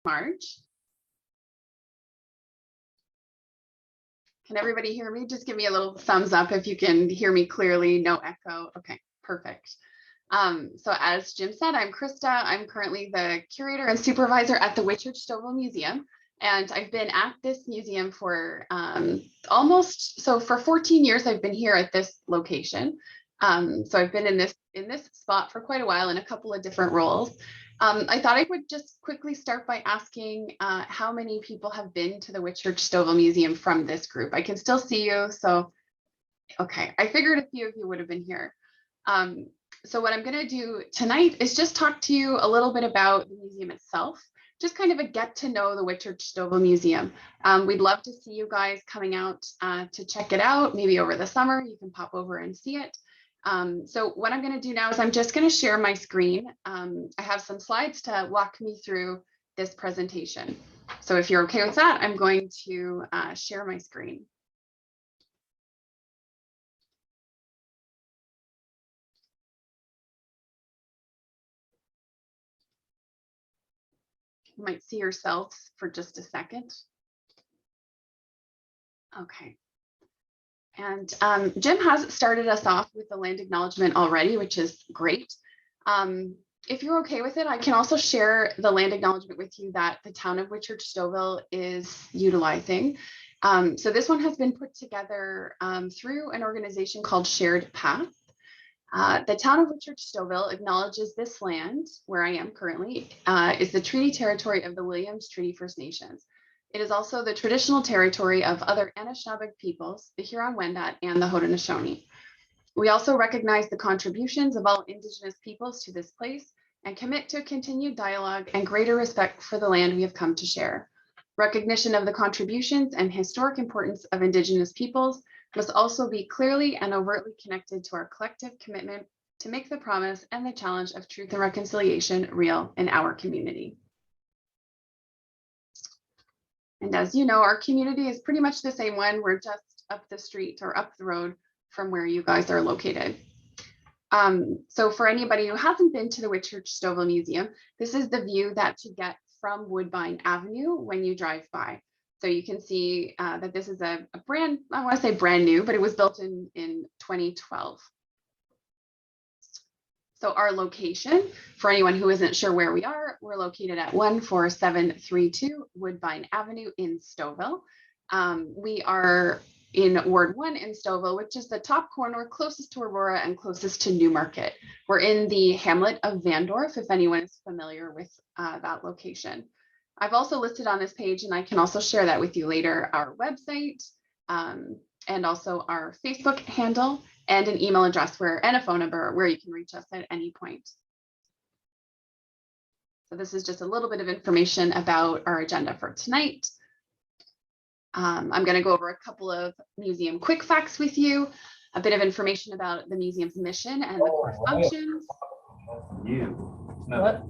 March. Can everybody hear me? Just give me a little thumbs up if you can hear me clearly, no echo. Okay, perfect. So as Jim said, I'm Krista. I'm currently the curator and supervisor at the Whitchurch Stouffville Museum. And I've been at this museum for for 14 years. I've been here at this location. So I've been in this spot for quite a while in a couple of different roles. I thought I would just quickly start by asking how many people have been to the Whitchurch Stouffville Museum from this group. I can still see you, so okay. I figured a few of you would have been here. So what I'm going to do tonight is just talk to you a little bit about the museum itself, just kind of a get to know the Whitchurch Stouffville Museum. We'd love to see you guys coming out to check it out, maybe over the summer. You can pop over and see it. So what I'm going to do now is I'm just going to share my screen. I have some slides to walk me through this presentation. So if you're okay with that, I'm going to share my screen. You might see yourselves for just a second. Okay. And Jim has started us off with the land acknowledgement already, which is great. If you're okay with it, I can also share the land acknowledgement with you that the town of Whitchurch Stouffville is utilizing. So this one has been put together through an organization called Shared Path. The town of Whitchurch Stouffville acknowledges this land, where I am currently, is the treaty territory of the Williams Treaty First Nations. It is also the traditional territory of other Anishinaabe peoples, the Huron-Wendat and the Haudenosaunee. We also recognize the contributions of all Indigenous peoples to this place and commit to continued dialogue and greater respect for the land we have come to share. Recognition of the contributions and historic importance of Indigenous peoples must also be clearly and overtly connected to our collective commitment to make the promise and the challenge of truth and reconciliation real in our community. And as you know, our community is pretty much the same one. We're just up the street or up the road from where you guys are located. So for anybody who hasn't been to the Whitchurch Stouffville Museum, this is the view that you get from Woodbine Avenue when you drive by. So you can see that this is a brand, I want to say brand new, but it was built in 2012. So our location, for anyone who isn't sure where we are, we're located at 14732 Woodbine Avenue in Stouffville. We are in Ward 1 in Stouffville, which is the top corner closest to Aurora and closest to Newmarket. We're in the hamlet of Vandorf, if anyone is familiar with that location. I've also listed on this page, and I can also share that with you later, our website and also our Facebook handle and an email address and a phone number where you can reach us at any point. So this is just a little bit of information about our agenda for tonight. I'm going to go over a couple of museum quick facts with you, a bit of information about the museum's mission and the core functions. What?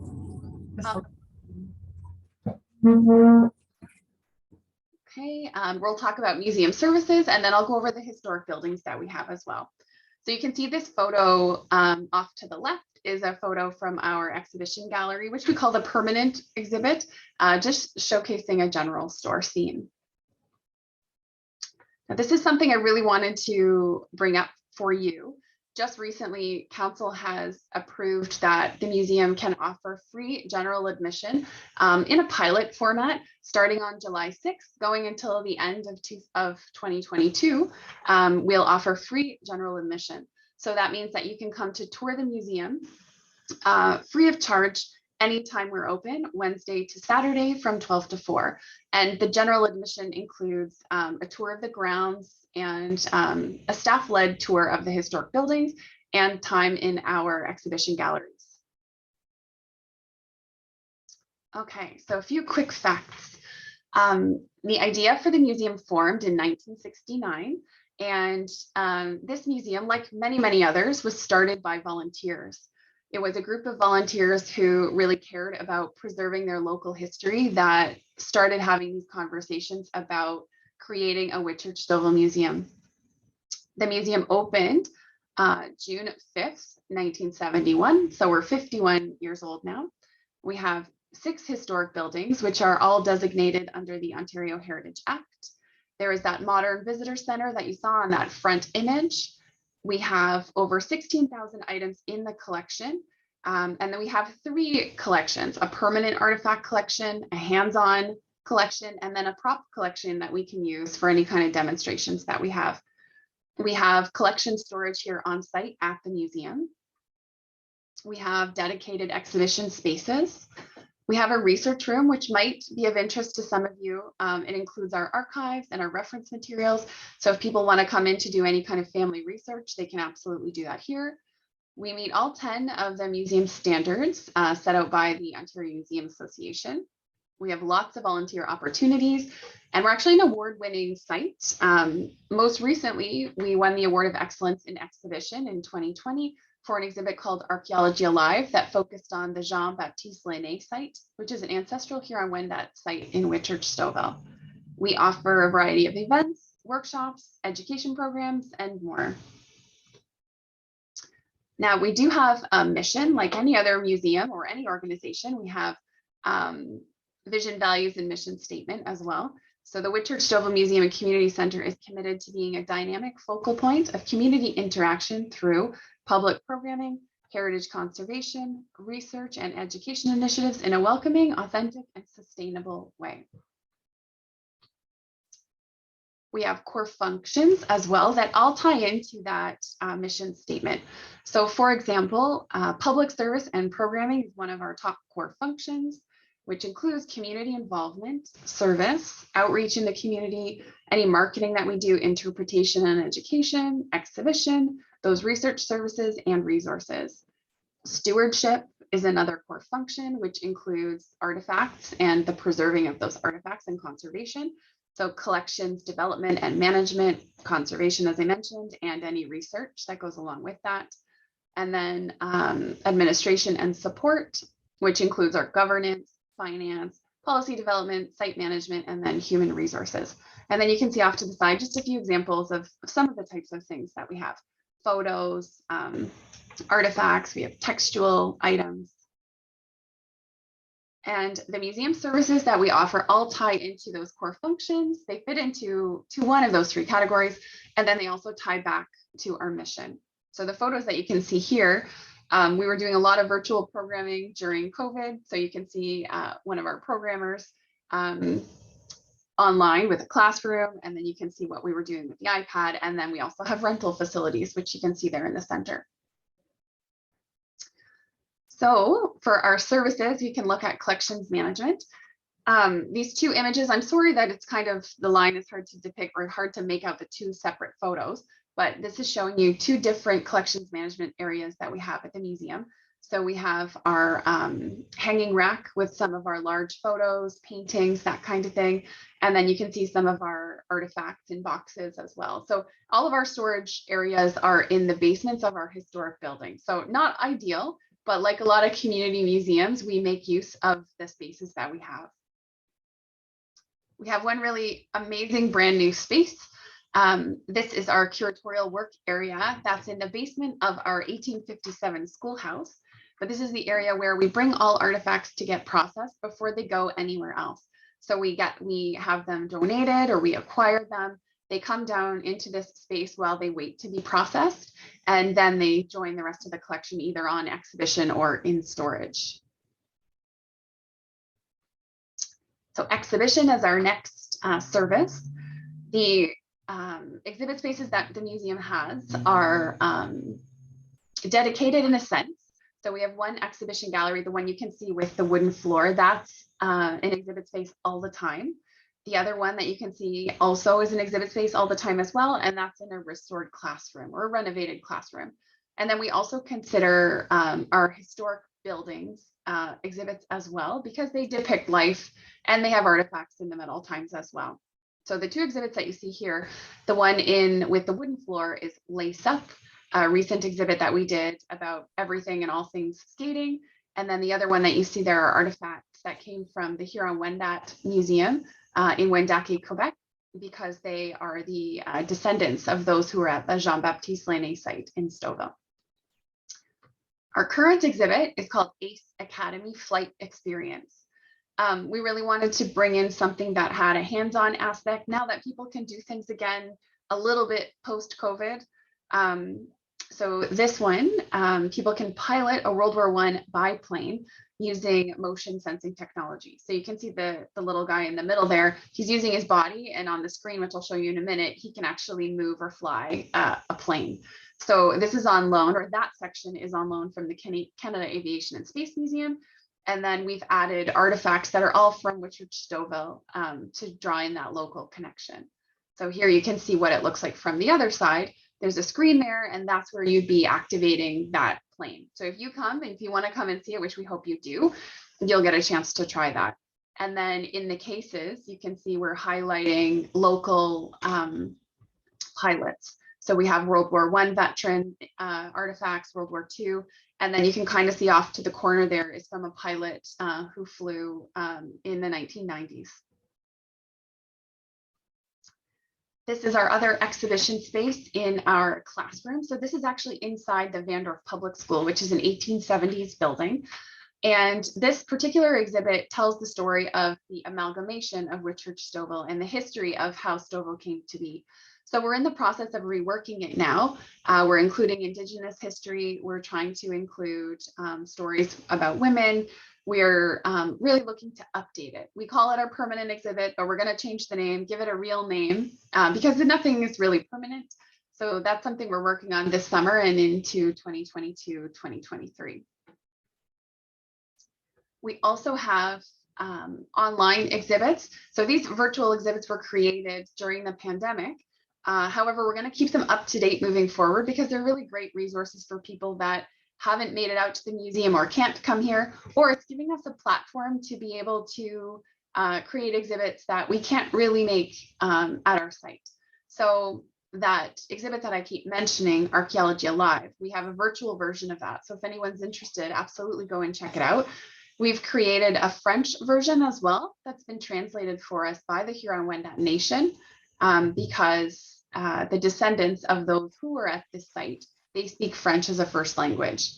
Okay, we'll talk about museum services, and then I'll go over the historic buildings that we have as well. So you can see this photo off to the left is a photo from our exhibition gallery, which we call the permanent exhibit, just showcasing a general store scene. Now, this is something I really wanted to bring up for you. Just recently, Council has approved that the museum can offer free general admission in a pilot format starting on July 6th, going until the end of 2022. We'll offer free general admission. So that means that you can come to tour the museum free of charge anytime we're open, Wednesday to Saturday from 12 to 4. And the general admission includes a tour of the grounds and a staff-led tour of the historic buildings and time in our exhibition galleries. Okay, so a few quick facts. The idea for the museum formed in 1969, and this museum, like many others, was started by volunteers. It was a group of volunteers who really cared about preserving their local history that started having these conversations about creating a Whitchurch Stouffville museum. The museum opened June 5th, 1971. So we're 51 years old now. We have 6 historic buildings, which are all designated under the Ontario Heritage Act. There is that modern visitor center that you saw on that front image. We have over 16,000 items in the collection. And then we have 3 collections, a permanent artifact collection, a hands-on collection, and then a prop collection that we can use for any kind of demonstrations that we have. We have collection storage here on site at the museum. We have dedicated exhibition spaces. We have a research room, which might be of interest to some of you. It includes our archives and our reference materials. So if people want to come in to do any kind of family research, they can absolutely do that here. We meet all 10 of the museum standards set out by the Ontario Museum Association. We have lots of volunteer opportunities, and we're actually an award-winning site. Most recently, we won the Award of Excellence in Exhibition in 2020 for an exhibit called Archaeology Alive that focused on the Jean-Baptiste Lenné site, which is an ancestral Huron-Wendat site in Whitchurch Stouffville. We offer a variety of events, workshops, education programs, and more. Now, we do have a mission, like any other museum or any organization. We have vision, values, and mission statement as well. So the Whitchurch Stouffville Museum and Community Center is committed to being a dynamic focal point of community interaction through public programming, heritage conservation, research, and education initiatives in a welcoming, authentic, and sustainable way. We have core functions as well that all tie into that mission statement. So for example, public service and programming is one of our top core functions, which includes community involvement, service, outreach in the community, any marketing that we do, interpretation and education, exhibition, those research services and resources. Stewardship is another core function, which includes artifacts and the preserving of those artifacts and conservation. So collections, development and management, conservation, as I mentioned, and any research that goes along with that. And then administration and support, which includes our governance, finance, policy development, site management, and then human resources. And then you can see off to the side just a few examples of some of the types of things that we have. Photos, artifacts, we have textual items. And the museum services that we offer all tie into those core functions. They fit into one of those 3 categories, and then they also tie back to our mission. So the photos that you can see here, we were doing a lot of virtual programming during COVID. So you can see one of our programmers online with a classroom, and then you can see what we were doing with the iPad. And then we also have rental facilities, which you can see there in the center. So for our services, you can look at collections management. These 2 images, I'm sorry that it's kind of, the line is hard to depict or hard to make out the 2 separate photos, but this is showing you 2 different collections management areas that we have at the museum. So we have our hanging rack with some of our large photos, paintings, that kind of thing. And then you can see some of our artifacts in boxes as well. So all of our storage areas are in the basements of our historic buildings. So not ideal, but like a lot of community museums, we make use of the spaces that we have. We have one really amazing brand new space. This is our curatorial work area that's in the basement of our 1857 schoolhouse. But this is the area where we bring all artifacts to get processed before they go anywhere else. So we have them donated or we acquire them. They come down into this space while they wait to be processed, and then they join the rest of the collection either on exhibition or in storage. So exhibition is our next service. The exhibit spaces that the museum has are dedicated in a sense. So we have one exhibition gallery, the one you can see with the wooden floor, that's an exhibit space all the time. The other one that you can see also is an exhibit space all the time as well, and that's in a restored classroom or a renovated classroom. And then we also consider our historic buildings exhibits as well, because they depict life and they have artifacts in them at all times as well. So the 2 exhibits that you see here, the one in with the wooden floor is Lace Up, a recent exhibit that we did about everything and all things skating. And then the other one that you see there are artifacts that came from the Huron-Wendat Museum in Wendake, Quebec, because they are the descendants of those who were at the Jean-Baptiste Lenné site in Stouffville. Our current exhibit is called ACE Academy Flight Experience. We really wanted to bring in something that had a hands-on aspect now that people can do things again a little bit post-COVID. So this one, people can pilot a World War I biplane using motion sensing technology. So you can see the little guy in the middle there, he's using his body, and on the screen, which I'll show you in a minute, he can actually move or fly a plane. So this is on loan, or that section is on loan from the Canada Aviation and Space Museum. And then we've added artifacts that are all from Whitchurch Stouffville to draw in that local connection. So here you can see what it looks like from the other side. There's a screen there, and that's where you'd be activating that plane. So if you come, and if you want to come and see it, which we hope you do, you'll get a chance to try that. And then in the cases, you can see we're highlighting local pilots. So we have World War I veteran artifacts, World War II, and then you can kind of see off to the corner there is from a pilot who flew in the 1990s. This is our other exhibition space in our classroom. So this is actually inside the Vandorf Public School, which is an 1870s building. And this particular exhibit tells the story of the amalgamation of Whitchurch Stouffville and the history of how Stouffville came to be. So we're in the process of reworking it now. We're including Indigenous history. We're trying to include stories about women. We're really looking to update it. We call it our permanent exhibit, but we're going to change the name, give it a real name, because nothing is really permanent. So that's something we're working on this summer and into 2022, 2023. We also have online exhibits. So these virtual exhibits were created during the pandemic. However, we're going to keep them up to date moving forward because they're really great resources for people that haven't made it out to the museum or can't come here, or it's giving us a platform to be able to create exhibits that we can't really make at our site. So that exhibit that I keep mentioning, Archaeology Alive, we have a virtual version of that. So if anyone's interested, absolutely go and check it out. We've created a French version as well that's been translated for us by the Huron-Wendat Nation because the descendants of those who were at this site, they speak French as a first language.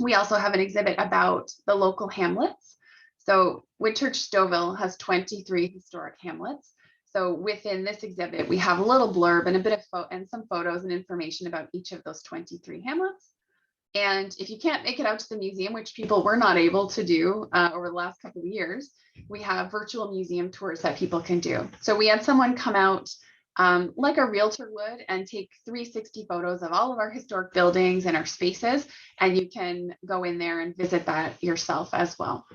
We also have an exhibit about the local hamlets. So Whitchurch Stouffville has 23 historic hamlets. So within this exhibit, we have a little blurb and a bit of and some photos and information about each of those 23 hamlets. And if you can't make it out to the museum, which people were not able to do over the last couple of years, we have virtual museum tours that people can do. So we had someone come out like a realtor would and take 360 photos of all of our historic buildings and our spaces, and you can go in there and visit that yourself as well.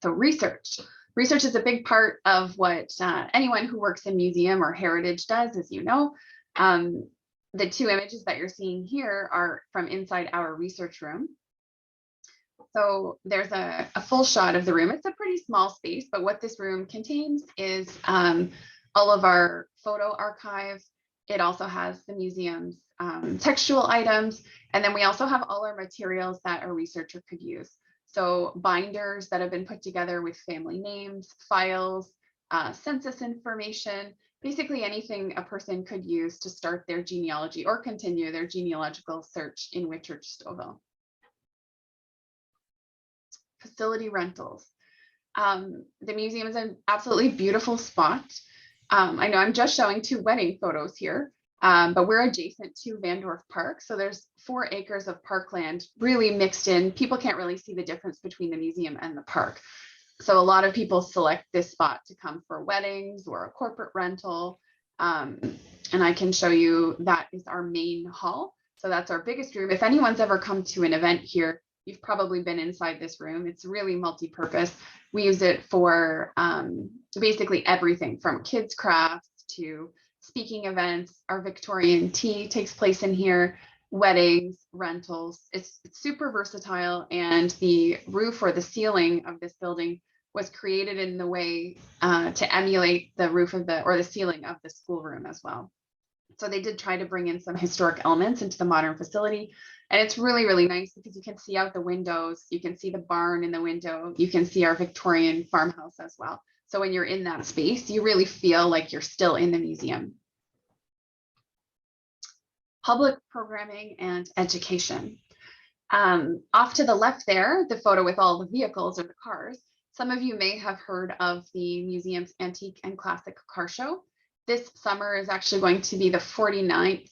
So research. Research is a big part of what anyone who works in museum or heritage does, as you know. The two images that you're seeing here are from inside our research room. So there's a full shot of the room. It's a pretty small space, but what this room contains is all of our photo archive. It also has the museum's textual items. And then we also have all our materials that a researcher could use. So binders that have been put together with family names, files, census information, basically anything a person could use to start their genealogy or continue their genealogical search in Whitchurch Stouffville. Facility rentals. The museum is an absolutely beautiful spot. I know I'm just showing 2 wedding photos here, but we're adjacent to Vandorf Park. So there's 4 acres of parkland really mixed in. People can't really see the difference between the museum and the park. So a lot of people select this spot to come for weddings or a corporate rental. And I can show you that is our main hall. So that's our biggest room. If anyone's ever come to an event here, you've probably been inside this room. It's really multi-purpose. We use it for basically everything from kids crafts to speaking events. Our Victorian tea takes place in here, weddings, rentals. It's super versatile, and the roof or the ceiling of this building was created in the way to emulate the roof of the ceiling of the schoolroom as well. So they did try to bring in some historic elements into the modern facility. And it's really, really nice because you can see out the windows, you can see the barn in the window, you can see our Victorian farmhouse as well. So when you're in that space, you really feel like you're still in the museum. Public programming and education. Off to the left there, the photo with all the vehicles or the cars. Some of you may have heard of the museum's Antique and Classic Car Show. This summer is actually going to be the 49th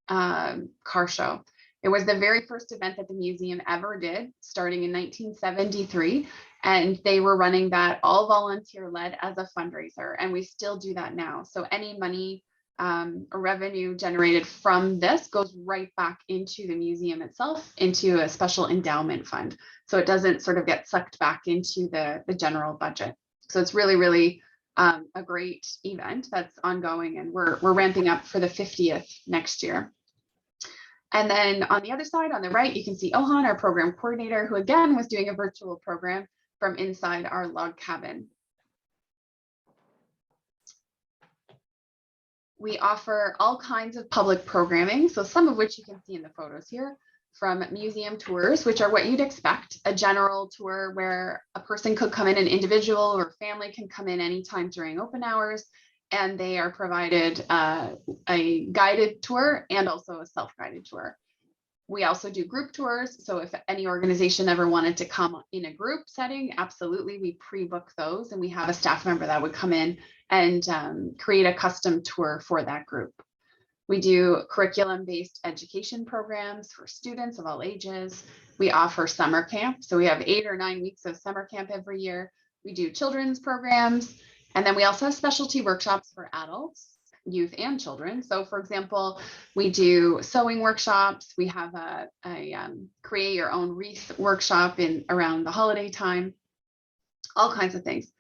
car show. It was the very first event that the museum ever did, starting in 1973. And they were running that all volunteer led as a fundraiser. And we still do that now. So any money or revenue generated from this goes right back into the museum itself, into a special endowment fund. So it doesn't sort of get sucked back into the general budget. So it's really, really a great event that's ongoing, and we're ramping up for the 50th next year. And then on the other side, on the right, you can see Ohan, our program coordinator, who again was doing a virtual program from inside our log cabin. We offer all kinds of public programming, so some of which you can see in the photos here, from museum tours, which are what you'd expect, a general tour where a person could come in, an individual or family can come in anytime during open hours, and they are provided a guided tour and also a self-guided tour. We also do group tours. So if any organization ever wanted to come in a group setting, absolutely, we pre-book those, and we have a staff member that would come in and create a custom tour for that group. We do curriculum-based education programs for students of all ages. We offer summer camp. So we have 8 or 9 weeks of summer camp every year. We do children's programs. And then we also have specialty workshops for adults, youth, and children. So for example, we do sewing workshops. We have a create your own wreath workshop around the holiday time, all kinds of things.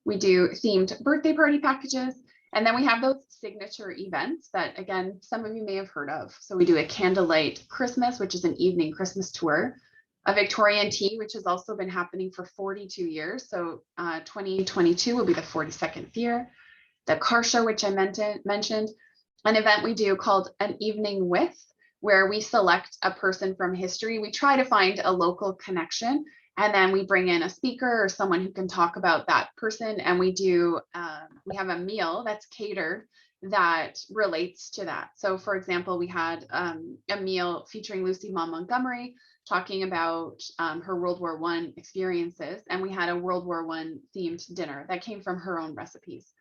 We do themed birthday party packages. And then we have those signature events that, again, some of you may have heard of. So we do a Candlelight Christmas, which is an evening Christmas tour, a Victorian tea, which has also been happening for 42 years. So 2022 will be the 42nd year. The car show, which I mentioned, an event we do called An Evening With, where we select a person from history. We try to find a local connection, and then we bring in a speaker or someone who can talk about that person. And we have a meal that's catered that relates to that. So for example, we had a meal featuring Lucy Maud Montgomery talking about her World War I experiences. And we had a World War I themed dinner that came from her own recipes.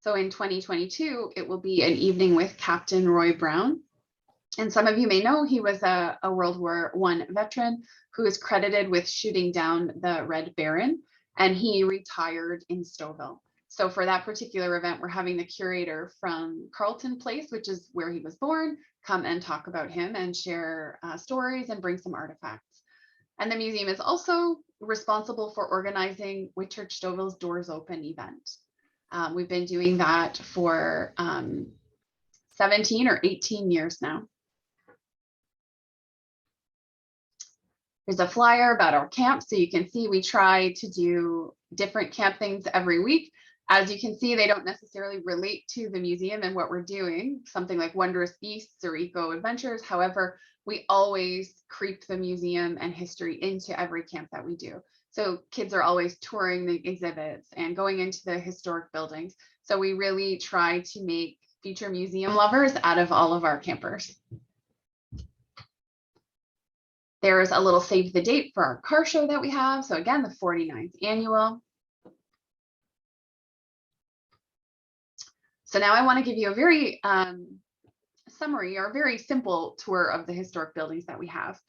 So in 2022, it will be an evening with Captain Roy Brown. And some of you may know he was a World War I veteran who is credited with shooting down the Red Baron, and he retired in Stouffville. So for that particular event, we're having the curator from Carleton Place, which is where he was born, come and talk about him and share stories and bring some artifacts. And the museum is also responsible for organizing Whitchurch Stouffville's Doors Open event. We've been doing that for 17 or 18 years now. Here's a flyer about our camp. So you can see we try to do different camp things every week. As you can see, they don't necessarily relate to the museum and what we're doing, something like Wondrous Beasts or Eco Adventures. However, we always creep the museum and history into every camp that we do. So kids are always touring the exhibits and going into the historic buildings. So we really try to make future museum lovers out of all of our campers. There's a little save the date for our car show that we have. So again, the 49th annual. So now I want to give you a very summary or a very simple tour of the historic buildings that we have.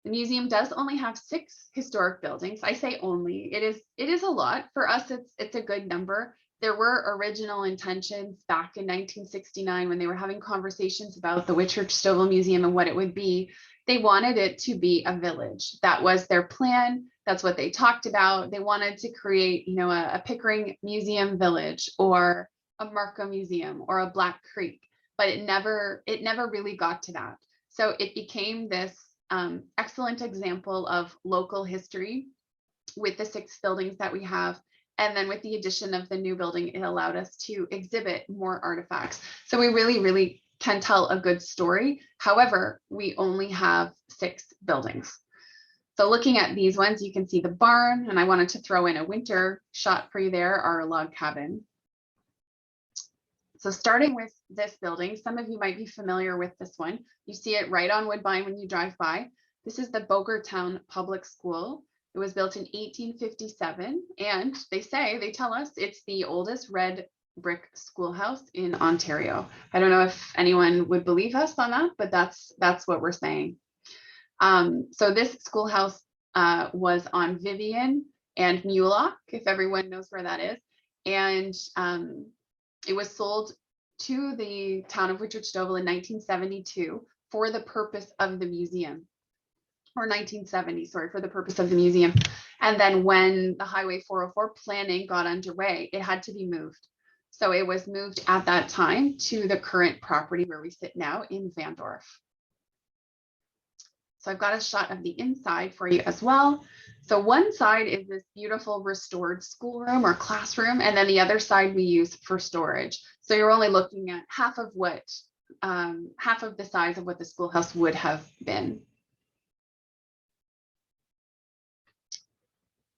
The museum does only have 6 historic buildings. I say only, it is a lot. For us, it's a good number. There were original intentions back in 1969 when they were having conversations about the Whitchurch Stouffville Museum and what it would be. They wanted it to be a village. That was their plan. That's what they talked about. They wanted to create, you know, a Pickering Museum Village or a Markham Museum or a Black Creek, but it never really got to that. So it became this excellent example of local history with the 6 buildings that we have. And then with the addition of the new building, it allowed us to exhibit more artifacts. So we really can tell a good story. However, we only have 6 buildings. So looking at these ones, you can see the barn, and I wanted to throw in a winter shot for you there, our log cabin. So starting with this building, some of you might be familiar with this one. You see it right on Woodbine when you drive by. This is the Boger Public School. It was built in 1857, and they tell us it's the oldest red brick schoolhouse in Ontario. I don't know if anyone would believe us on that, but that's what we're saying. So this schoolhouse was on Vivian and Mulock, if everyone knows where that is. And it was sold to the town of Whitchurch Stouffville in 1972 for the purpose of the museum, or 1970, sorry, for the purpose of the museum. And then when the Highway 404 planning got underway, it had to be moved. So it was moved at that time to the current property where we sit now in Vandorf. So I've got a shot of the inside for you as well. So one side is this beautiful restored schoolroom or classroom, and then the other side we use for storage. So you're only looking at half of the size of what the schoolhouse would have been.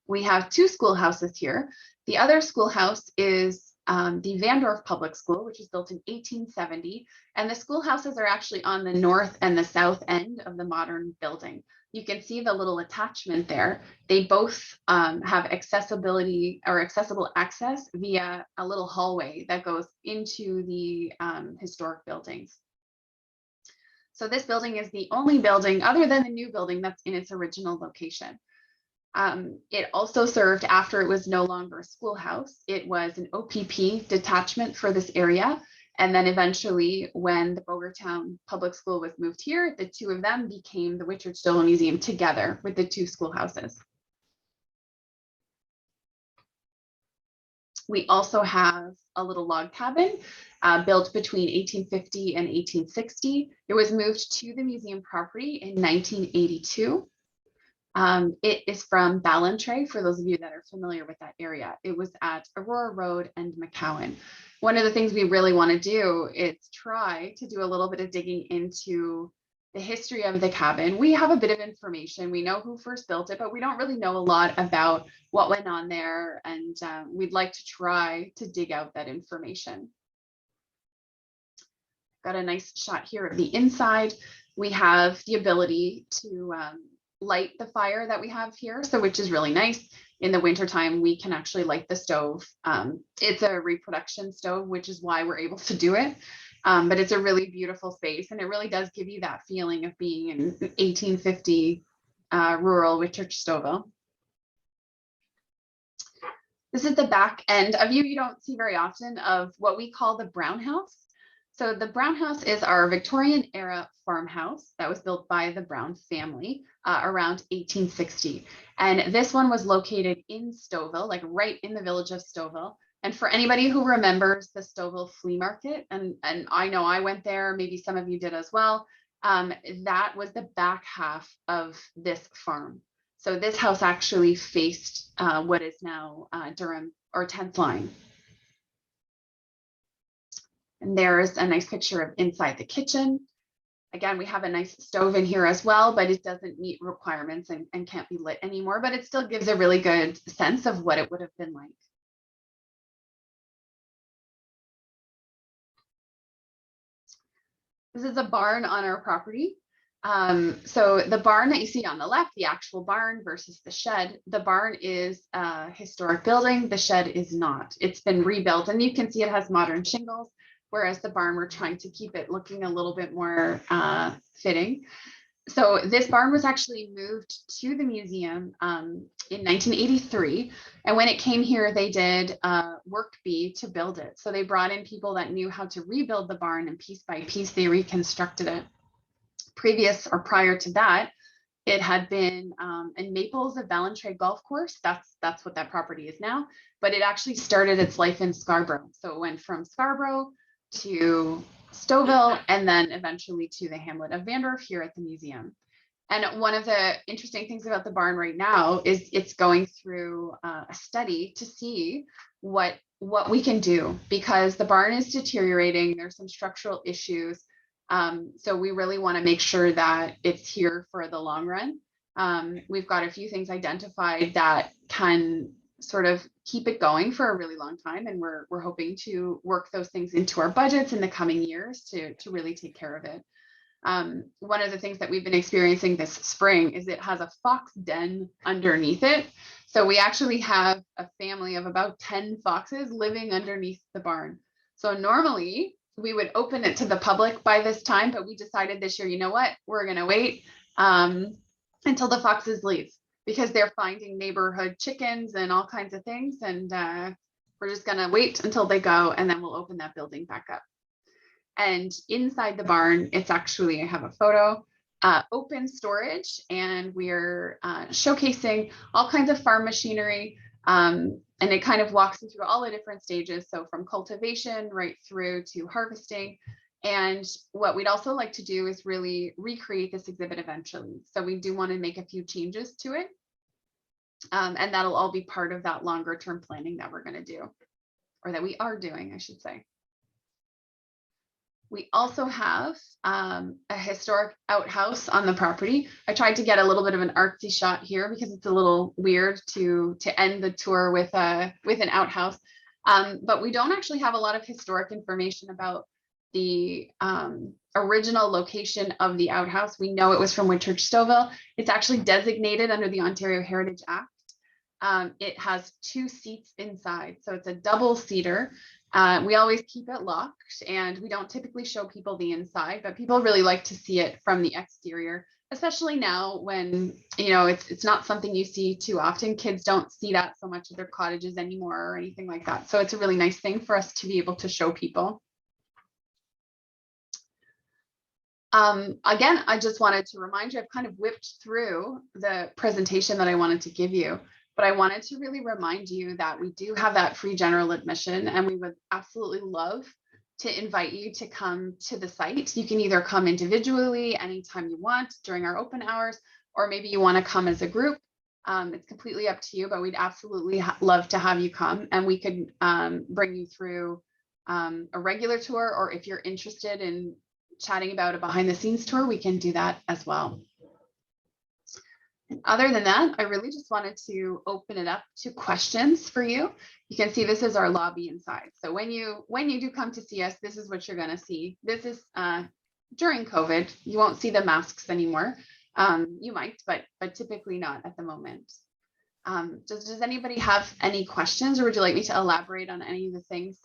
We have two schoolhouses here. The other schoolhouse is the Vandorf Public School, which was built in 1870. And the schoolhouses are actually on the north and the south end of the modern building. You can see the little attachment there. They both have accessibility or accessible access via a little hallway that goes into the historic buildings. So this building is the only building other than the new building that's in its original location. It also served, after it was no longer a schoolhouse, it was an OPP detachment for this area. And then eventually, when the Bogertown Public School was moved here, the two of them became the Whitchurch Stouffville Museum together with the two schoolhouses. We also have a little log cabin built between 1850 and 1860. It was moved to the museum property in 1982. It is from Ballantrae, for those of you that are familiar with that area. It was at Aurora Road and McCowan. One of the things we really want to do is try to do a little bit of digging into the history of the cabin. We have a bit of information. We know who first built it, but we don't really know a lot about what went on there. And we'd like to try to dig out that information. Got a nice shot here of the inside. We have the ability to light the fire that we have here, so which is really nice. In the wintertime, we can actually light the stove. It's a reproduction stove, which is why we're able to do it. But it's a really beautiful space, and it really does give you that feeling of being in 1850 rural Whitchurch Stouffville. This is the back end of you don't see very often of what we call the Brown House. So the Brown House is our Victorian era farmhouse that was built by the Brown family around 1860. And this one was located in Stouffville, like right in the village of Stouffville. And for anybody who remembers the Stouffville flea market, and I know I went there, maybe some of you did as well, that was the back half of this farm. So this house actually faced what is now Durham or 10th line. And there's a nice picture of inside the kitchen. Again, we have a nice stove in here as well, but it doesn't meet requirements and can't be lit anymore, but it still gives a really good sense of what it would have been like. This is a barn on our property. So the barn that you see on the left, the actual barn versus the shed, the barn is a historic building. The shed is not. It's been rebuilt, and you can see it has modern shingles, whereas the barn, we're trying to keep it looking a little bit more fitting. So this barn was actually moved to the museum in 1983. And when it came here, they did work B to build it. So they brought in people that knew how to rebuild the barn, and piece by piece, they reconstructed it. Previous or prior to that, it had been in Maples, a Ballantrae golf course. That's what that property is now. But it actually started its life in Scarborough. So it went from Scarborough to Stouffville, and then eventually to the hamlet of Vandorf here at the museum. And one of the interesting things about the barn right now is it's going through a study to see what we can do, because the barn is deteriorating. There's some structural issues. So we really want to make sure that it's here for the long run. We've got a few things identified that can sort of keep it going for a really long time, and we're hoping to work those things into our budgets in the coming years to really take care of it. One of the things that we've been experiencing this spring is it has a fox den underneath it. So we actually have a family of about 10 foxes living underneath the barn. So normally we would open it to the public by this time, but we decided this year, you know what, we're going to wait until the foxes leave, because they're finding neighborhood chickens and all kinds of things. And we're just going to wait until they go, and then we'll open that building back up. And inside the barn, it's actually, I have a photo, open storage, and we're showcasing all kinds of farm machinery. And it kind of walks you through all the different stages. So from cultivation right through to harvesting. And what we'd also like to do is really recreate this exhibit eventually. So we do want to make a few changes to it. And that'll all be part of that longer term planning that we're going to do, or that we are doing, I should say. We also have a historic outhouse on the property. I tried to get a little bit of an artsy shot here because it's a little weird to end the tour with an outhouse. But we don't actually have a lot of historic information about the original location of the outhouse. We know it was from Whitchurch Stouffville. It's actually designated under the Ontario Heritage Act. It has 2 seats inside, so it's a double seater. We always keep it locked, and we don't typically show people the inside, but people really like to see it from the exterior, especially now when, you know, it's not something you see too often. Kids don't see that so much at their cottages anymore or anything like that. So it's a really nice thing for us to be able to show people. Again, I just wanted to remind you, I've kind of whipped through the presentation that I wanted to give you, but I wanted to really remind you that we do have that free general admission, and we would absolutely love to invite you to come to the site. You can either come individually anytime you want during our open hours, or maybe you want to come as a group. It's completely up to you, but we'd absolutely love to have you come, and we could bring you through a regular tour, or if you're interested in chatting about a behind the scenes tour, we can do that as well. And other than that, I really just wanted to open it up to questions for you. You can see this is our lobby inside. So when you do come to see us, this is what you're going to see. This is during COVID. You won't see the masks anymore. You might, but typically not at the moment. Does anybody have any questions, or would you like me to elaborate on any of the things